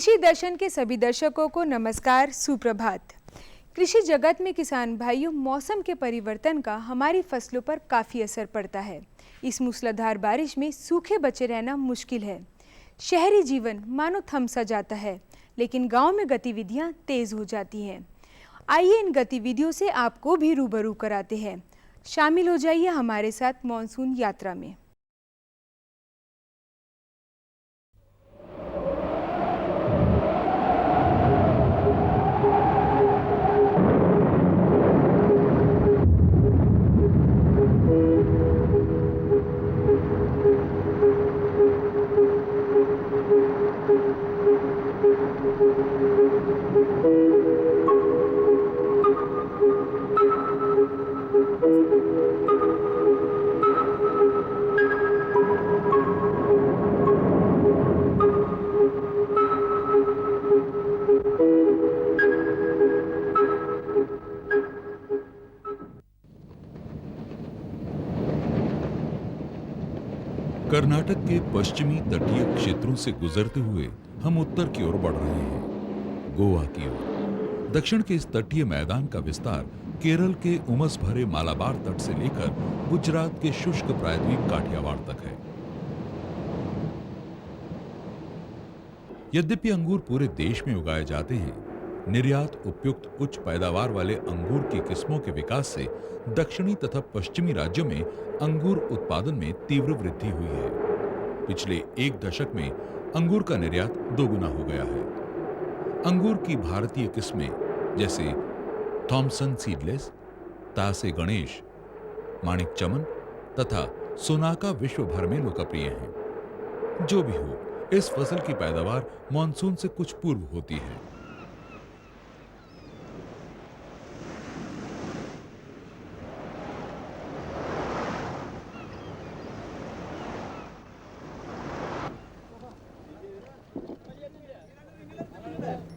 कृषि दर्शन के सभी दर्शकों को नमस्कार, सुप्रभात। कृषि जगत में किसान भाइयों, मौसम के परिवर्तन का हमारी फसलों पर काफ़ी असर पड़ता है। इस मूसलाधार बारिश में सूखे बचे रहना मुश्किल है। शहरी जीवन मानो थम सा जाता है, लेकिन गांव में गतिविधियां तेज हो जाती हैं। आइए इन गतिविधियों से आपको भी रूबरू कराते हैं। शामिल हो जाइए हमारे साथ मॉनसून यात्रा में। कर्नाटक के पश्चिमी तटीय क्षेत्रों से गुजरते हुए हम उत्तर की ओर बढ़ रहे हैं, गोवा की ओर। दक्षिण के इस तटीय मैदान का विस्तार केरल के उमस भरे मालाबार तट से लेकर गुजरात के शुष्क प्रायद्वीप काठियावाड़ तक है। यद्यपि अंगूर पूरे देश में उगाए जाते हैं, निर्यात उपयुक्त उच्च पैदावार वाले अंगूर की किस्मों के विकास से दक्षिणी तथा पश्चिमी राज्यों में अंगूर उत्पादन में तीव्र वृद्धि हुई है। पिछले एक दशक में अंगूर का निर्यात दोगुना हो गया है। अंगूर की भारतीय किस्में जैसे थॉमसन सीडलेस, तासे गणेश, माणिक चमन तथा सोनाका विश्व भर में लोकप्रिय हैं। जो भी हो, इस फसल की पैदावार मानसून से कुछ पूर्व होती है।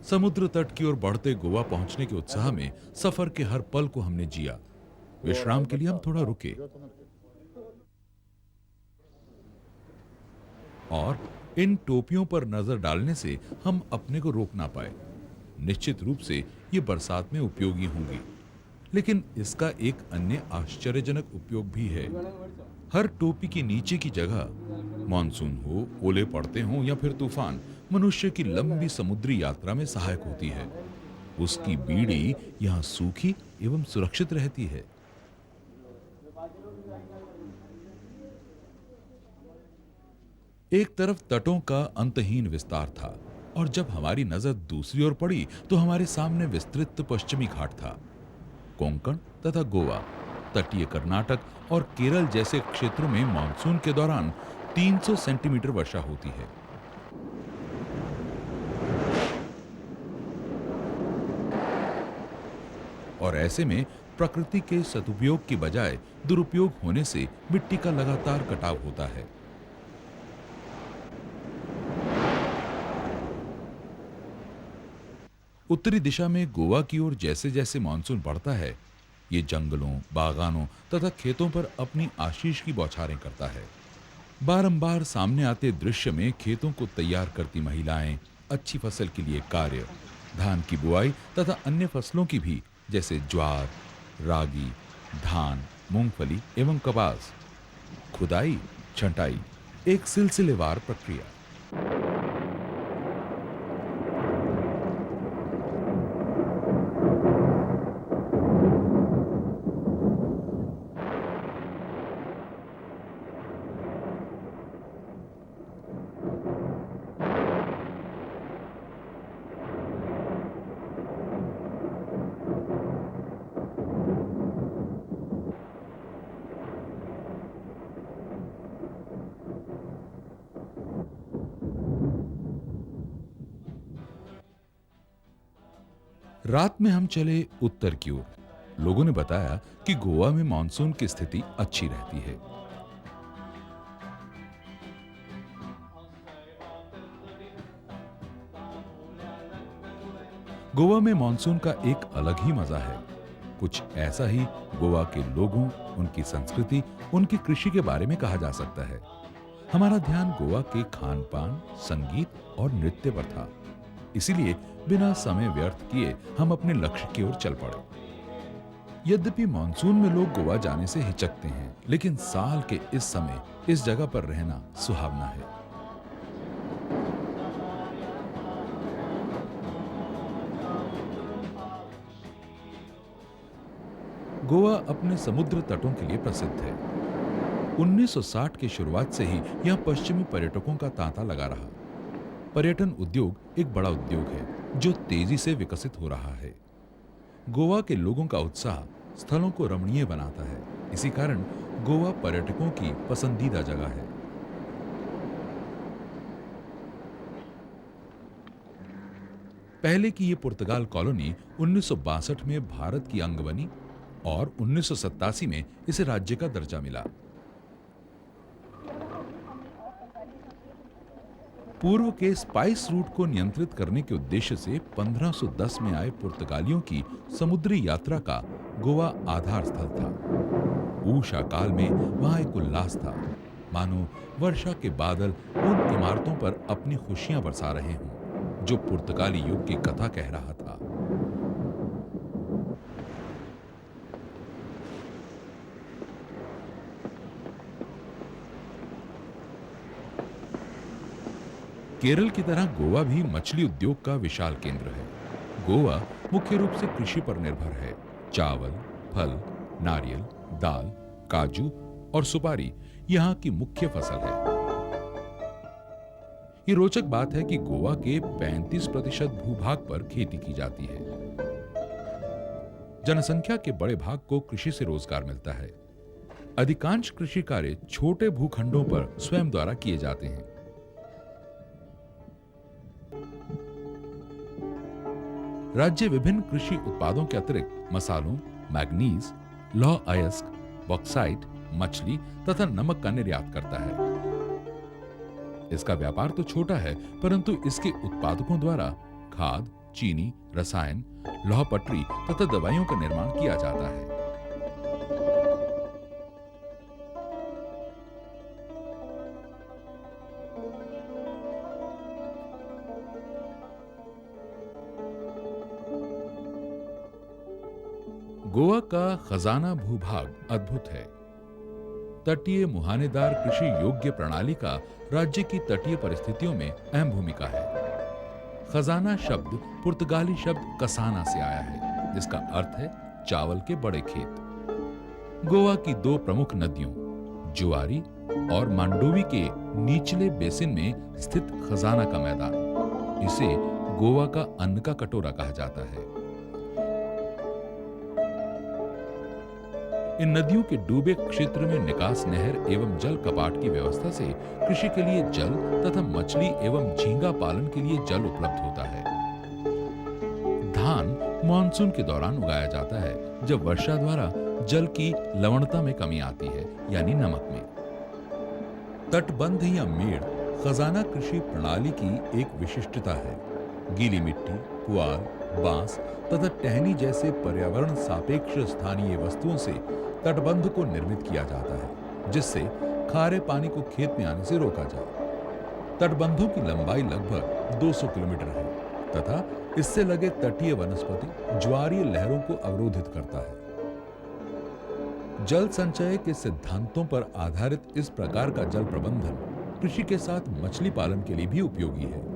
समुद्र तट की ओर बढ़ते गोवा पहुंचने के उत्साह में सफर के हर पल को हमने जिया। विश्राम के लिए हम थोड़ा रुके और इन टोपियों पर नजर डालने से हम अपने को रोक ना पाए। निश्चित रूप से ये बरसात में उपयोगी होंगी, लेकिन इसका एक अन्य आश्चर्यजनक उपयोग भी है। हर टोपी के नीचे की जगह, मानसून हो, ओले पड़ते हों या फिर तूफान, मनुष्य की लंबी समुद्री यात्रा में सहायक होती है। उसकी बीड़ी यहां सूखी एवं सुरक्षित रहती है। एक तरफ तटों का अंतहीन विस्तार था और जब हमारी नजर दूसरी ओर पड़ी तो हमारे सामने विस्तृत पश्चिमी घाट था। कोंकण तथा गोवा, तटीय कर्नाटक और केरल जैसे क्षेत्रों में मानसून के दौरान 300 सेंटीमीटर वर्षा होती है। और ऐसे में प्रकृति के सदुपयोग की बजाय दुरुपयोग होने से मिट्टी का लगातार कटाव होता है। उत्तरी दिशा में गोवा की ओर जैसे जैसे मानसून बढ़ता है, ये जंगलों, बागानों तथा खेतों पर अपनी आशीष की बौछारें करता है। बारंबार सामने आते दृश्य में खेतों को तैयार करती महिलाएं, अच्छी फसल के लिए कार्य, धान की बुआई तथा अन्य फसलों की भी, जैसे ज्वार, रागी, धान, मूंगफली एवं कपास, खुदाई, छंटाई, एक सिलसिलेवार प्रक्रिया। रात में हम चले उत्तर की ओर। लोगों ने बताया कि गोवा में मानसून की स्थिति अच्छी रहती है। गोवा में मानसून का एक अलग ही मजा है। कुछ ऐसा ही गोवा के लोगों, उनकी संस्कृति, उनकी कृषि के बारे में कहा जा सकता है। हमारा ध्यान गोवा के खान पान, संगीत और नृत्य पर था। इसीलिए बिना समय व्यर्थ किए हम अपने लक्ष्य की ओर चल पड़े। यद्यपि मानसून में लोग गोवा जाने से हिचकते हैं, लेकिन साल के इस समय इस जगह पर रहना सुहावना है। गोवा अपने समुद्र तटों के लिए प्रसिद्ध है। 1960 की शुरुआत से ही यहां पश्चिमी पर्यटकों का तांता लगा रहा। पर्यटन उद्योग एक बड़ा उद्योग है जो तेजी से विकसित हो रहा है। गोवा के लोगों का उत्साह स्थलों को रमणीय बनाता है। इसी कारण गोवा पर्यटकों की पसंदीदा जगह है। पहले की ये पुर्तगाल कॉलोनी 1962 में भारत की अंग बनी और 1987 में इसे राज्य का दर्जा मिला। पूर्व के स्पाइस रूट को नियंत्रित करने के उद्देश्य से 1510 में आए पुर्तगालियों की समुद्री यात्रा का गोवा आधार स्थल था। ऊषा काल में वहां एक उल्लास था, मानो वर्षा के बादल उन इमारतों पर अपनी खुशियां बरसा रहे हों जो पुर्तगाली युग की कथा कह रहा था। केरल की तरह गोवा भी मछली उद्योग का विशाल केंद्र है। गोवा मुख्य रूप से कृषि पर निर्भर है। चावल, फल, नारियल, दाल, काजू और सुपारी यहाँ की मुख्य फसल है। ये रोचक बात है कि गोवा के 35% भूभाग पर खेती की जाती है। जनसंख्या के बड़े भाग को कृषि से रोजगार मिलता है। अधिकांश कृषि कार्य छोटे भूखंडों पर स्वयं द्वारा किए जाते हैं। राज्य विभिन्न कृषि उत्पादों के अतिरिक्त मसालों, मैग्नीज, लौह अयस्क, बॉक्साइट, मछली तथा नमक का निर्यात करता है। इसका व्यापार तो छोटा है, परंतु इसके उत्पादकों द्वारा खाद, चीनी, रसायन, लौह पटरी तथा दवाइयों का निर्माण किया जाता है। गोवा का खजाना भूभाग अद्भुत है। तटीय मुहानेदार कृषि योग्य प्रणाली का राज्य की तटीय परिस्थितियों में अहम भूमिका है। खजाना शब्द पुर्तगाली शब्द कसाना से आया है, जिसका अर्थ है चावल के बड़े खेत। गोवा की दो प्रमुख नदियों जुआरी और मांडोवी के निचले बेसिन में स्थित खजाना का मैदान, इसे गोवा का अन्न का कटोरा कहा जाता है। इन नदियों के डूबे क्षेत्र में निकास नहर एवं जल कपाट की व्यवस्था से कृषि के लिए जल तथा मछली एवं झींगा पालन के लिए जल उपलब्ध होता है। धान मानसून के दौरान उगाया जाता है, जब वर्षा द्वारा जल की लवणता में कमी आती है, यानी नमक में। तटबंध या मेड़ खजाना कृषि प्रणाली की एक विशिष्टता है। गीली मिट्टी, पुआल, बांस तथा टहनी जैसे पर्यावरण सापेक्ष स्थानीय वस्तुओं से तटबंध को निर्मित किया जाता है, जिससे खारे पानी को खेत में आने से रोका जाए। तटबंधों की लंबाई लगभग 200 किलोमीटर है तथा इससे लगे तटीय वनस्पति ज्वारीय लहरों को अवरोधित करता है। जल संचय के सिद्धांतों पर आधारित इस प्रकार का जल प्रबंधन कृषि के साथ मछली पालन के लिए भी उपयोगी है।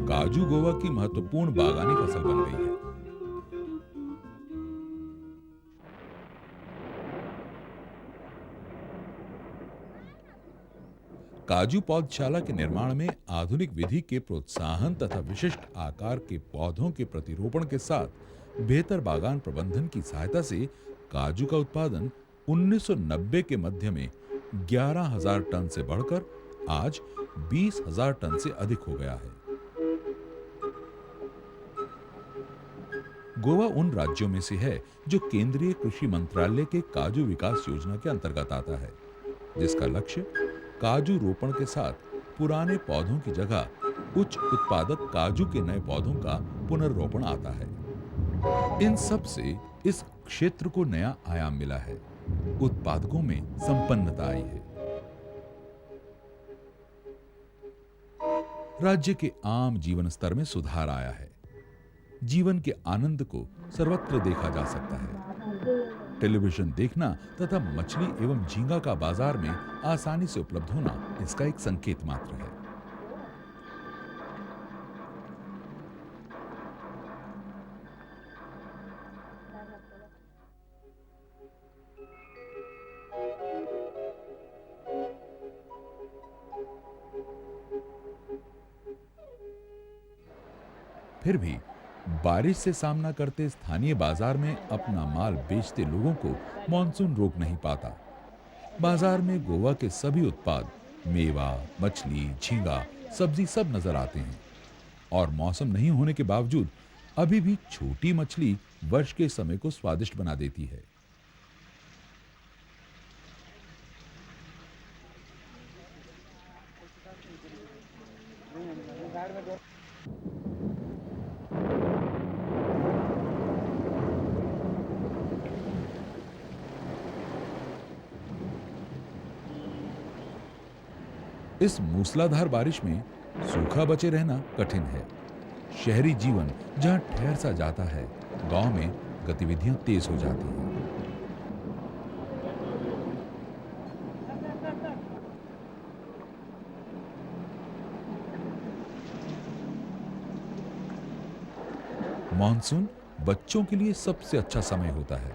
काजू गोवा की महत्वपूर्ण बागानी फसल बन गई है। काजू पौधशाला के निर्माण में आधुनिक विधि के प्रोत्साहन तथा विशिष्ट आकार के पौधों के प्रतिरोपण के साथ बेहतर बागान प्रबंधन की सहायता से काजू का उत्पादन 1990 के मध्य में 11,000 टन से बढ़कर आज 20,000 टन से अधिक हो गया है। गोवा उन राज्यों में से है जो केंद्रीय कृषि मंत्रालय के काजू विकास योजना के अंतर्गत आता है, जिसका लक्ष्य काजू रोपण के साथ पुराने पौधों की जगह उच्च उत्पादक काजू के नए पौधों का पुनर्रोपण आता है। इन सब से इस क्षेत्र को नया आयाम मिला है, उत्पादकों में संपन्नता आई है। राज्य के आम जीवन स्तर में सुधार आया है। जीवन के आनंद को सर्वत्र देखा जा सकता है। टेलीविजन देखना तथा मछली एवं झींगा का बाजार में आसानी से उपलब्ध होना इसका एक संकेत मात्र है। फिर भी बारिश से सामना करते स्थानीय बाजार में अपना माल बेचते लोगों को मॉनसून रोक नहीं पाता। बाजार में गोवा के सभी उत्पाद, मेवा, मछली, झींगा, सब्जी सब नजर आते हैं और मौसम नहीं होने के बावजूद अभी भी छोटी मछली वर्ष के समय को स्वादिष्ट बना देती है। इस मूसलाधार बारिश में सूखा बचे रहना कठिन है। शहरी जीवन जहां ठहर सा जाता है, गांव में गतिविधियां तेज हो जाती हैं। मॉनसून बच्चों के लिए सबसे अच्छा समय होता है।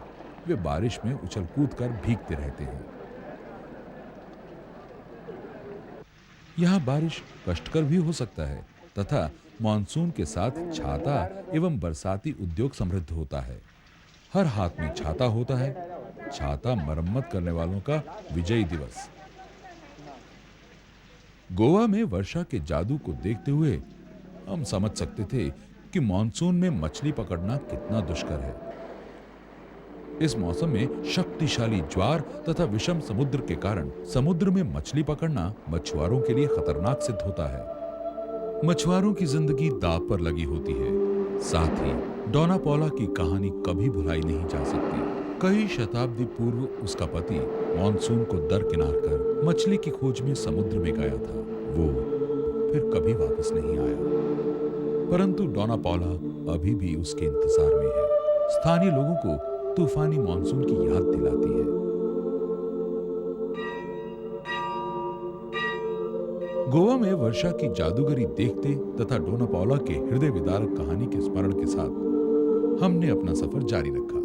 वे बारिश में उछल कूद कर भीगते रहते हैं। यहां बारिश कष्टकर भी हो सकता है तथा मॉनसून के साथ छाता एवं बरसाती उद्योग समृद्ध होता है। हर हाथ में छाता होता है। छाता मरम्मत करने वालों का विजयी दिवस। गोवा में वर्षा के जादू को देखते हुए हम समझ सकते थे कि मॉनसून में मछली पकड़ना कितना दुष्कर है। इस मौसम में शक्तिशाली ज्वार तथा विषम समुद्र के कारण समुद्र में मछली पकड़ना मछुआरों के लिए खतरनाक सिद्ध होता है। मछुआरों की जिंदगी दांव पर लगी होती है। साथ ही डोना पौला की कहानी कभी भुलाई नहीं जा सकती। कई शताब्दी पूर्व उसका पति मॉनसून को दरकिनार कर मछली की खोज में समुद्र में गया था। वो फिर कभी वापस नहीं आया, परंतु डोना पौला अभी भी उसके इंतजार में है। स्थानीय लोगों को तूफानी मॉनसून की याद दिलाती है। गोवा में वर्षा की जादूगरी देखते तथा डोना पौला के हृदय विदारक कहानी के स्मरण के साथ हमने अपना सफर जारी रखा।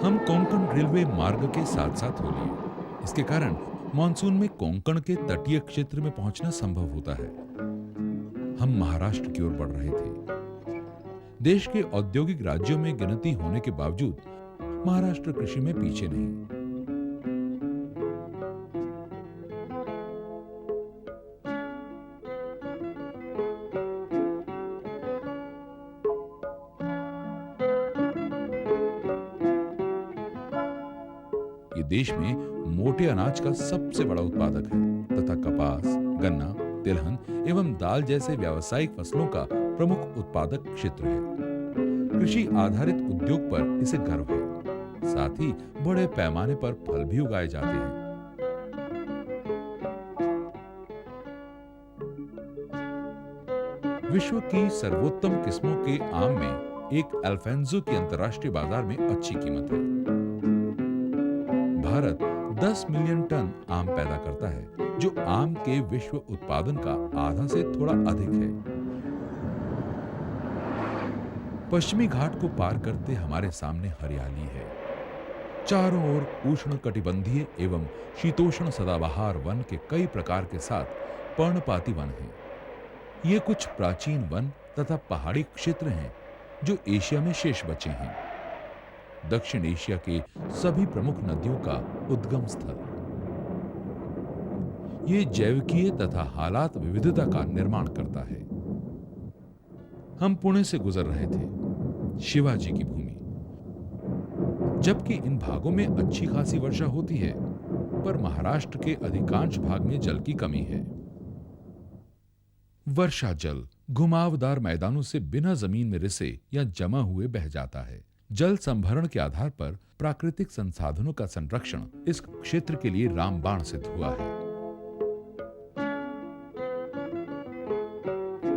हम कोंकण रेलवे मार्ग के साथ साथ हो लिए। इसके कारण मॉनसून में कोंकण के तटीय क्षेत्र में पहुंचना संभव होता है। हम महाराष्ट्र की ओर बढ़ रहे थे। देश के औद्योगिक राज्यों में गिनती होने के बावजूद महाराष्ट्र कृषि में पीछे नहीं। ये देश में मोटे अनाज का सबसे बड़ा उत्पादक है तथा कपास, गन्ना, तिलहन एवं दाल जैसे व्यावसायिक फसलों का प्रमुख उत्पादक क्षेत्र है। कृषि आधारित उद्योग पर इसे गर्व है। साथ ही बड़े पैमाने पर फल भी उगाए जाते हैं। विश्व की सर्वोत्तम किस्मों के आम में एक अल्फेंजो की अंतर्राष्ट्रीय बाजार में अच्छी कीमत है। भारत 10 मिलियन टन आम पैदा करता है, जो आम के विश्व उत्पादन का आधा से थोड़ा अधिक है। पश्चिमी घाट को पार करते हमारे सामने हरियाली है। चारों ओर उष्ण कटिबंधीय एवं शीतोष्ण सदाबहार वन के कई प्रकार के साथ पर्णपाती वन हैं। ये कुछ प्राचीन वन तथा पहाड़ी क्षेत्र हैं जो एशिया में शेष बचे हैं। दक्षिण एशिया के सभी प्रमुख नदियों का उद्गम स्थल। ये जैविकीय तथा हालात विविधता का निर्माण करता है। हम पुणे से गुजर रहे थे, शिवाजी की भूमि। जबकि इन भागों में अच्छी खासी वर्षा होती है, पर महाराष्ट्र के अधिकांश भाग में जल की कमी है। वर्षा जल घुमावदार मैदानों से बिना जमीन में रिसे या जमा हुए बह जाता है। जल संभरण के आधार पर प्राकृतिक संसाधनों का संरक्षण इस क्षेत्र के लिए रामबाण सिद्ध हुआ है।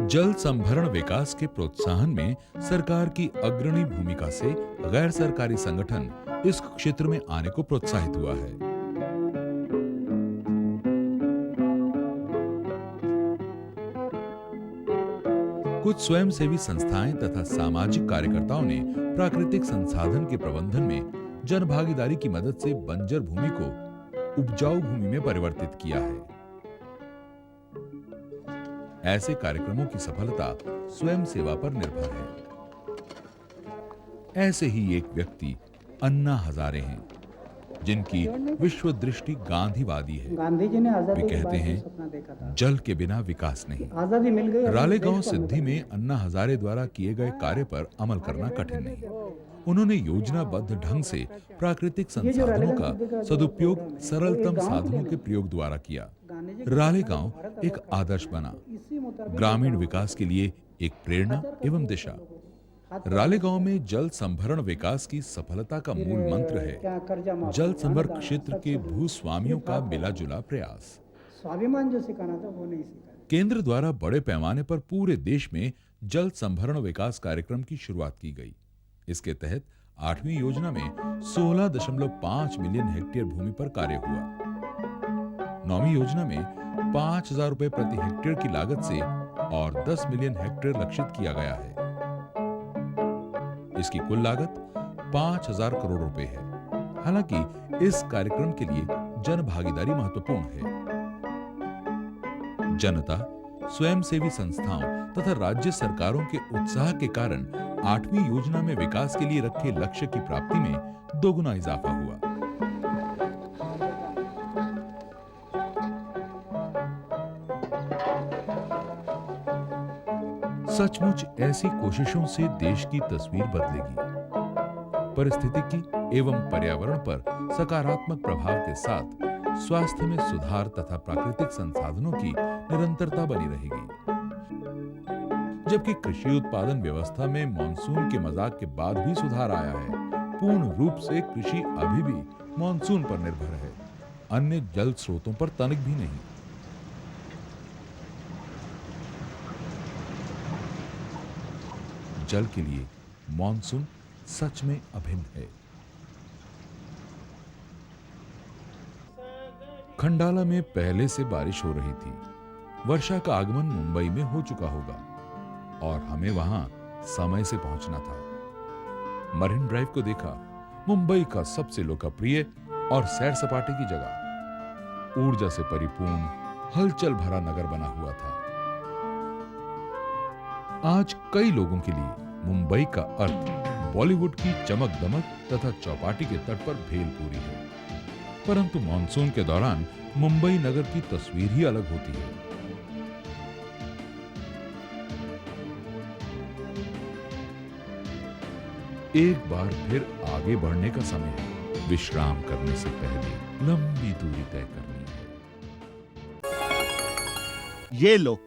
जल संभरण विकास के प्रोत्साहन में सरकार की अग्रणी भूमिका से गैर सरकारी संगठन इस क्षेत्र में आने को प्रोत्साहित हुआ है। कुछ स्वयंसेवी संस्थाएं तथा सामाजिक कार्यकर्ताओं ने प्राकृतिक संसाधन के प्रबंधन में जनभागीदारी की मदद से बंजर भूमि को उपजाऊ भूमि में परिवर्तित किया है। ऐसे कार्यक्रमों की सफलता स्वयं सेवा पर निर्भर है। ऐसे ही एक व्यक्ति अन्ना हजारे हैं, जिनकी विश्व दृष्टि गांधीवादी है। गांधी जी ने आजादी वे कहते हैं, सपना देखा था। जल के बिना विकास नहीं। आजादी मिल गई। रालेगांव सिद्धि में अन्ना हजारे द्वारा किए गए कार्य पर अमल करना कठिन नहीं। उन्होंने योजनाबद्ध ढंग से प्राकृतिक संसाधनों का सदुपयोग सरलतम साधनों के प्रयोग द्वारा किया। रालेगांव एक आदर्श बना, ग्रामीण विकास के लिए एक प्रेरणा एवं दिशा। रालेगांव में जल संभरण विकास की सफलता का मूल मंत्र है जल संभर क्षेत्र के भूस्वामियों का मिला जुला प्रयास। स्वाभिमान जो सिखाना था वो नहीं सीखा। केंद्र द्वारा बड़े पैमाने पर पूरे देश में जल संभरण विकास कार्यक्रम की शुरुआत की गई। इसके तहत 8वीं योजना में 16.5 मिलियन हेक्टेयर भूमि पर कार्य हुआ। 9वीं योजना में 5,000 रुपए प्रति हेक्टेयर की लागत से और 10 मिलियन हेक्टेयर लक्षित किया गया है। इसकी कुल लागत 5,000 करोड़ रुपए है। हालांकि इस कार्यक्रम के लिए जन भागीदारी महत्वपूर्ण है। जनता, स्वयंसेवी संस्थाओं तथा राज्य सरकारों के उत्साह के कारण 8वीं योजना में विकास के लिए रखे लक्ष्य की प्राप्ति में दोगुना इजाफा हुआ। सचमुच ऐसी कोशिशों से देश की तस्वीर बदलेगी। परिस्थितिकी एवं पर्यावरण पर सकारात्मक प्रभाव के साथ स्वास्थ्य में सुधार तथा प्राकृतिक संसाधनों की निरंतरता बनी रहेगी। जबकि कृषि उत्पादन व्यवस्था में मानसून के मजाक के बाद भी सुधार आया है, पूर्ण रूप से कृषि अभी भी मानसून पर निर्भर है, अन्य जल स्रोतों पर तनिक भी नहीं। जल के लिए मानसून सच में अभिन्न है। खंडाला में पहले से बारिश हो रही थी। वर्षा का आगमन मुंबई में हो चुका होगा और हमें वहां समय से पहुंचना था। मरीन ड्राइव को देखा, मुंबई का सबसे लोकप्रिय और सैर सपाटे की जगह, ऊर्जा से परिपूर्ण, हलचल भरा नगर बना हुआ था। आज कई लोगों के लिए मुंबई का अर्थ बॉलीवुड की चमक दमक तथा चौपाटी के तट पर भेलपूरी है। परंतु मानसून के दौरान मुंबई नगर की तस्वीर ही अलग होती है। एक बार फिर आगे बढ़ने का समय है। विश्राम करने से पहले लंबी दूरी तय करनी है। ये लो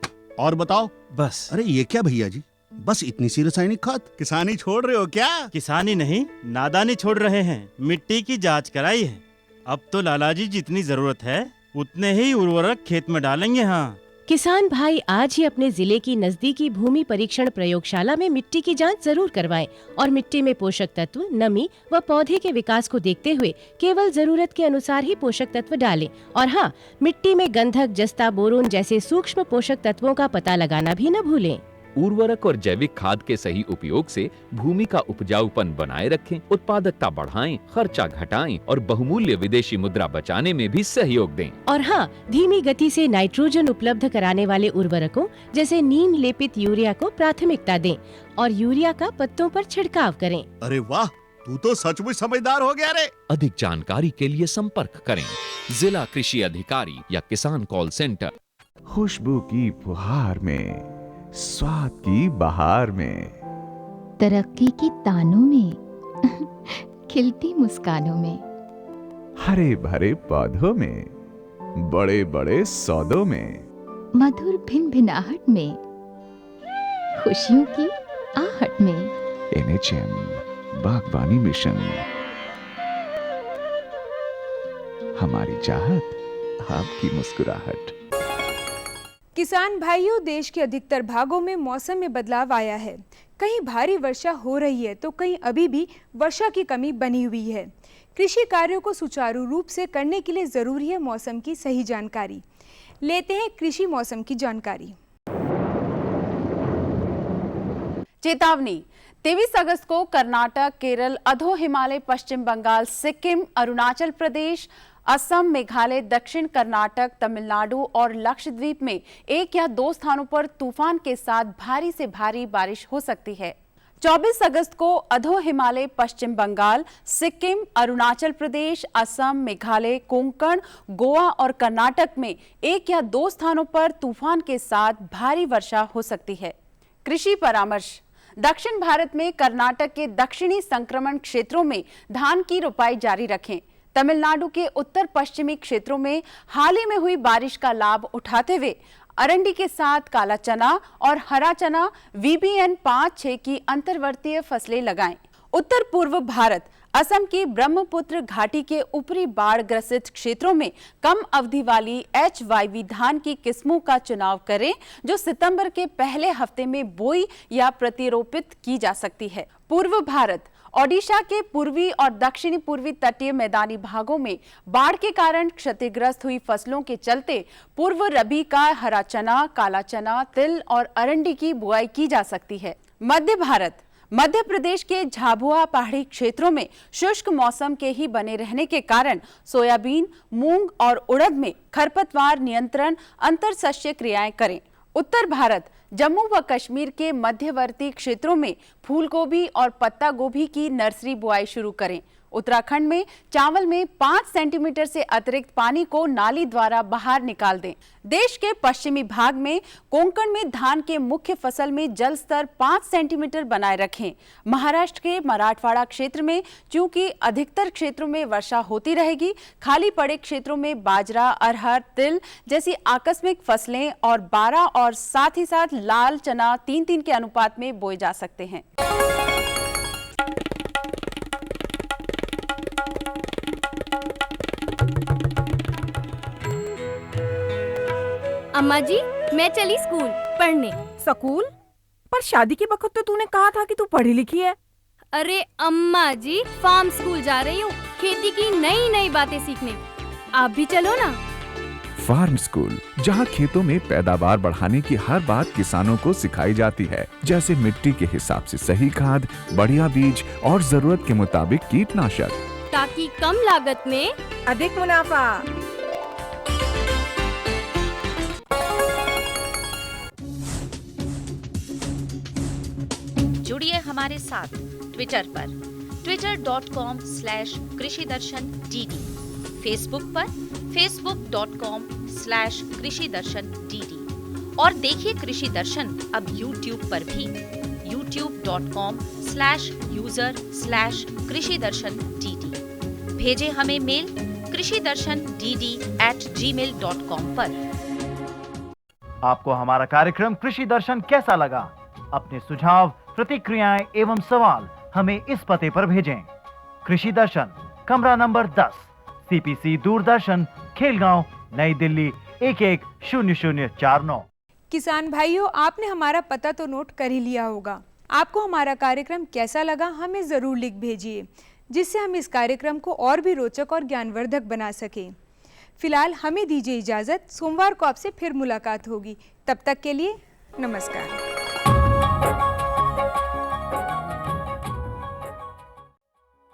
और बताओ। बस। अरे ये क्या भैया जी, बस इतनी सी रासायनिक खाद? किसानी छोड़ रहे हो क्या? किसानी नहीं, नादानी छोड़ रहे हैं। मिट्टी की जांच कराई है। अब तो लालाजी जितनी जरूरत है उतने ही उर्वरक खेत में डालेंगे। हाँ, किसान भाई आज ही अपने जिले की नजदीकी भूमि परीक्षण प्रयोगशाला में मिट्टी की जांच जरूर करवाएं और मिट्टी में पोषक तत्व, नमी व पौधे के विकास को देखते हुए केवल जरूरत के अनुसार ही पोषक तत्व डालें। और हाँ, मिट्टी में गंधक, जस्ता, बोरोन जैसे सूक्ष्म पोषक तत्वों का पता लगाना भी न भूलें। उर्वरक और जैविक खाद के सही उपयोग से भूमि का उपजाऊपन बनाए रखें, उत्पादकता बढ़ाएं, खर्चा घटाएं और बहुमूल्य विदेशी मुद्रा बचाने में भी सहयोग दें। और हाँ, धीमी गति से नाइट्रोजन उपलब्ध कराने वाले उर्वरकों जैसे नीम लेपित यूरिया को प्राथमिकता दें और यूरिया का पत्तों पर छिड़काव करें। अरे वाह, तू तो सचमुच समझदार हो गया रे। अधिक जानकारी के लिए संपर्क करें जिला कृषि अधिकारी या किसान कॉल सेंटर। खुशबू की फुहार में, स्वाद की बहार में, तरक्की की तानों में, खिलती मुस्कानों में, हरे भरे पौधों में, बड़े बड़े सौदों में, मधुर भिनभिनाहट में, खुशियों की आहट में। NHM बागवानी मिशन, हमारी चाहत आपकी मुस्कुराहट। किसान भाइयों, देश के अधिकतर भागों में मौसम में बदलाव आया है। कहीं भारी वर्षा हो रही है तो कहीं अभी भी वर्षा की कमी बनी हुई है। कृषि कार्यों को सुचारू रूप से करने के लिए जरूरी है मौसम की सही जानकारी। लेते हैं कृषि मौसम की जानकारी। चेतावनी, 23 अगस्त को कर्नाटक, केरल, अधो हिमालय, पश्चिम बंगाल, सिक्किम, अरुणाचल प्रदेश, असम, मेघालय, दक्षिण कर्नाटक, तमिलनाडु और लक्षद्वीप में एक या दो स्थानों पर तूफान के साथ भारी से भारी बारिश हो सकती है। 24 अगस्त को अधो हिमालय, पश्चिम बंगाल, सिक्किम, अरुणाचल प्रदेश, असम, मेघालय, कोंकण, गोवा और कर्नाटक में एक या दो स्थानों पर तूफान के साथ भारी वर्षा हो सकती है। कृषि परामर्श, दक्षिण भारत में कर्नाटक के दक्षिणी संक्रमण क्षेत्रों में धान की रोपाई जारी रखें। तमिलनाडु के उत्तर पश्चिमी क्षेत्रों में हाल ही में हुई बारिश का लाभ उठाते हुए अरंडी के साथ काला चना और हरा चना VBN 5-6 की अंतर्वर्तीय फसलें लगाएं। उत्तर पूर्व भारत, असम की ब्रह्मपुत्र घाटी के ऊपरी बाढ़ ग्रसित क्षेत्रों में कम अवधि वाली HYV धान की किस्मों का चुनाव करें जो सितंबर के पहले हफ्ते में बोई या प्रतिरोपित की जा सकती है। पूर्व भारत, ओडिशा के पूर्वी और दक्षिणी पूर्वी तटीय मैदानी भागों में बाढ़ के कारण क्षतिग्रस्त हुई फसलों के चलते पूर्व रबी का हरा चना, काला चना, तिल और अरंडी की बुआई की जा सकती है। मध्य भारत, मध्य प्रदेश के झाबुआ पहाड़ी क्षेत्रों में शुष्क मौसम के ही बने रहने के कारण सोयाबीन, मूंग और उड़द में खरपतवार नियंत्रण अंतरशस्य क्रियाएं करें। उत्तर भारत, जम्मू व कश्मीर के मध्यवर्ती क्षेत्रों में फूलगोभी और पत्ता गोभी की नर्सरी बुआई शुरू करें। उत्तराखंड में चावल में 5 सेंटीमीटर से अतिरिक्त पानी को नाली द्वारा बाहर निकाल दें। देश के पश्चिमी भाग में कोंकण में धान के मुख्य फसल में जल स्तर 5 सेंटीमीटर बनाए रखें। महाराष्ट्र के मराठवाड़ा क्षेत्र में चूंकि अधिकतर क्षेत्रों में वर्षा होती रहेगी, खाली पड़े क्षेत्रों में बाजरा, अरहर, तिल जैसी आकस्मिक फसलें और 12 और साथ ही साथ लाल चना 3-3 के अनुपात में बोए जा सकते हैं। अम्मा जी, मैं चली स्कूल पढ़ने। स्कूल? पर शादी के वक्त तो तूने कहा था कि तू पढ़ी लिखी है। अरे अम्मा जी, फार्म स्कूल जा रही हूँ खेती की नई नई बातें सीखने। आप भी चलो ना। फार्म स्कूल, जहाँ खेतों में पैदावार बढ़ाने की हर बात किसानों को सिखाई जाती है, जैसे मिट्टी के हिसाब से सही खाद, बढ़िया बीज और जरूरत के मुताबिक कीटनाशक, ताकि कम लागत में अधिक मुनाफा। जुड़िए हमारे साथ ट्विटर पर twitter.com/कृषिदर्शन-DD, फेसबुक पर facebook.com/कृषिदर्शन-DD और देखिए कृषि दर्शन अब यूट्यूब पर भी youtube.com/user/कृषिदर्शन-DD। भेजे हमें मेल कृषिदर्शन-DD@gmail.com पर। आपको हमारा कार्यक्रम कृषि दर्शन कैसा लगा? अपने सुझाव, प्रतिक्रियाएं एवं सवाल हमें इस पते पर भेजें। कृषि दर्शन, कमरा नंबर 10, CPC दूरदर्शन, खेलगांव, नई दिल्ली 110049। किसान भाइयों, आपने हमारा पता तो नोट कर ही लिया होगा। आपको हमारा कार्यक्रम कैसा लगा हमें ज़रूर लिख भेजिए, जिससे हम इस कार्यक्रम को और भी रोचक और ज्ञानवर्धक बना सकें। फिलहाल हमें दीजिए इजाज़त। सोमवार को आपसे फिर मुलाकात होगी। तब तक के लिए नमस्कार।